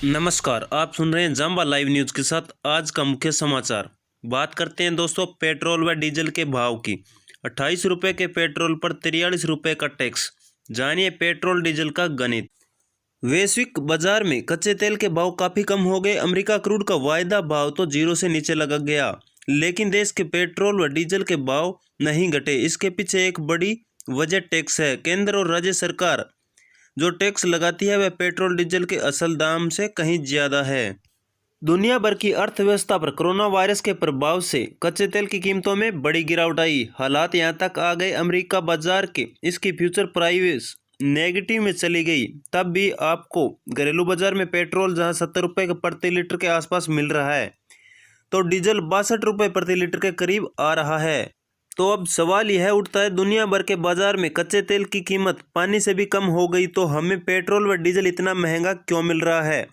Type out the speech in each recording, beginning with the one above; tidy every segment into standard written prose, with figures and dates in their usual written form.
नमस्कार, आप सुन रहे हैं जांबा लाइव न्यूज़ के साथ। आज का मुख्य समाचार बात करते हैं दोस्तों पेट्रोल व डीजल के भाव की। 28 रुपये के पेट्रोल पर 43 रुपये का टैक्स। जानिए पेट्रोल डीजल का गणित। वैश्विक बाजार में कच्चे तेल के भाव काफ़ी कम हो गए। अमेरिका क्रूड का वायदा भाव तो जीरो से नीचे लगा गया, लेकिन देश के पेट्रोल व डीजल के भाव नहीं घटे। इसके पीछे एक बड़ी वजह टैक्स है। केंद्र और राज्य सरकार जो टैक्स लगाती है वह पेट्रोल डीजल के असल दाम से कहीं ज़्यादा है। दुनिया भर की अर्थव्यवस्था पर कोरोना वायरस के प्रभाव से कच्चे तेल की कीमतों में बड़ी गिरावट आई। हालात यहां तक आ गए अमेरिका बाजार के इसकी फ्यूचर प्राइस नेगेटिव में चली गई। तब भी आपको घरेलू बाजार में पेट्रोल जहां 70 रुपये प्रति लीटर के आसपास मिल रहा है, तो डीजल 62 रुपये प्रति लीटर के करीब आ रहा है। तो अब सवाल यह उठता है, दुनिया भर के बाजार में कच्चे तेल की कीमत पानी से भी कम हो गई तो हमें पेट्रोल व डीजल इतना महंगा क्यों मिल रहा है?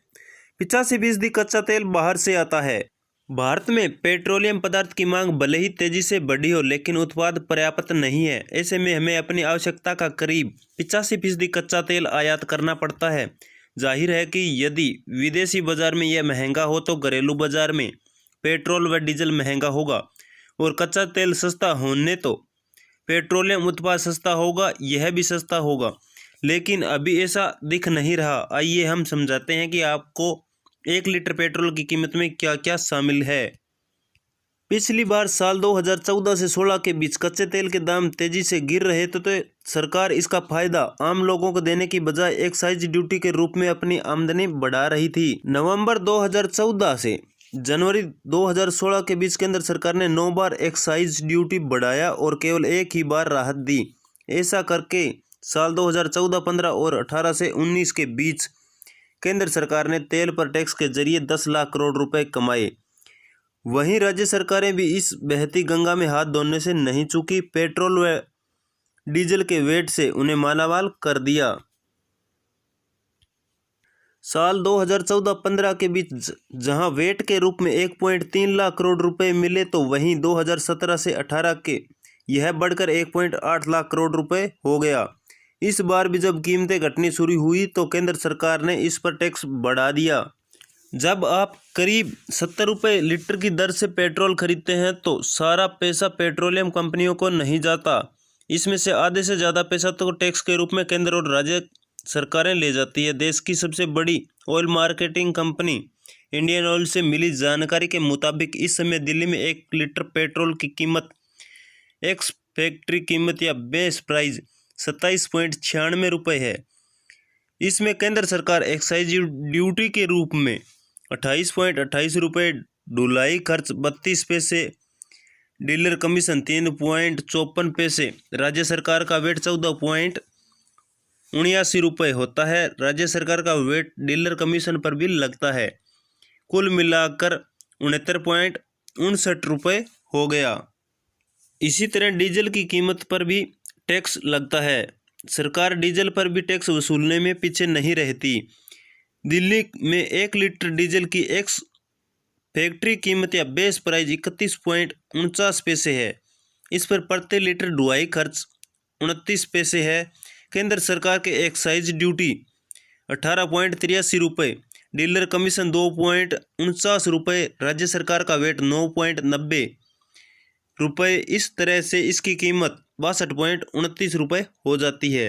85% कच्चा तेल बाहर से आता है। भारत में पेट्रोलियम पदार्थ की मांग भले ही तेजी से बढ़ी हो, लेकिन उत्पाद पर्याप्त नहीं है। ऐसे में हमें अपनी आवश्यकता का करीब 85% कच्चा तेल आयात करना पड़ता है। जाहिर है कि यदि विदेशी बाजार में यह महंगा हो तो घरेलू बाजार में पेट्रोल व डीजल महंगा होगा, और कच्चा तेल सस्ता होने तो पेट्रोलियम उत्पाद सस्ता होगा, यह भी सस्ता होगा। लेकिन अभी ऐसा दिख नहीं रहा। आइए हम समझाते हैं कि आपको 1 लीटर पेट्रोल की कीमत में क्या क्या शामिल है। पिछली बार साल 2014 से 16 के बीच कच्चे तेल के दाम तेजी से गिर रहे थे, तो सरकार इसका फायदा आम लोगों को देने की बजाय एक्साइज ड्यूटी के रूप में अपनी आमदनी बढ़ा रही थी। नवंबर 2014 से जनवरी 2016 के बीच केंद्र सरकार ने 9 बार एक्साइज ड्यूटी बढ़ाया और केवल एक ही बार राहत दी। ऐसा करके साल 2014, 15 और 18 से 19 के बीच केंद्र सरकार ने तेल पर टैक्स के जरिए 10 लाख करोड़ रुपए कमाए। वहीं राज्य सरकारें भी इस बहती गंगा में हाथ धोने से नहीं चूकी। पेट्रोल व डीजल के वेट से उन्हें मालामाल कर दिया। साल 2014-15 के बीच जहां वेट के रूप में 1.3 लाख करोड़ रुपए मिले, तो वहीं 2017 से 18 के यह बढ़कर 1.8 लाख करोड़ रुपए हो गया। इस बार भी जब कीमतें घटनी शुरू हुई तो केंद्र सरकार ने इस पर टैक्स बढ़ा दिया। जब आप करीब 70 रुपये लीटर की दर से पेट्रोल खरीदते हैं तो सारा पैसा पेट्रोलियम कंपनियों को नहीं जाता। इसमें से आधे से ज़्यादा पैसा तो टैक्स के रूप में केंद्र और राज्य सरकारें ले जाती है। देश की सबसे बड़ी oil marketing company Indian oil से मिली जानकारी के मुताबिक इस समय दिल्ली में 1 लीटर पेट्रोल की कीमत एक्स फैक्ट्री कीमत या बेस प्राइस 27.96 रुपये है। इसमें केंद्र सरकार एक्साइज ड्यूटी के रूप में 28.28 रुपये, ढुलाई खर्च 32 पैसे, डीलर कमीशन 3.54 पैसे, राज्य सरकार का वेट 14.79 रुपये होता है। राज्य सरकार का वेट डीलर कमीशन पर भी लगता है। कुल मिलाकर 69.59 रुपये हो गया। इसी तरह डीजल की कीमत पर भी टैक्स लगता है। सरकार डीजल पर भी टैक्स वसूलने में पीछे नहीं रहती। दिल्ली में 1 लीटर डीजल की एक्स फैक्ट्री कीमत या बेस प्राइस 31.49 पैसे है। इस पर प्रति लीटर ढुलाई खर्च 29 पैसे है। केंद्र सरकार के एक्साइज ड्यूटी 18.83 रुपये, डीलर कमीशन 2.49 रुपये, राज्य सरकार का वेट 9.90 रुपये। इस तरह से इसकी कीमत 62.29 रुपये हो जाती है।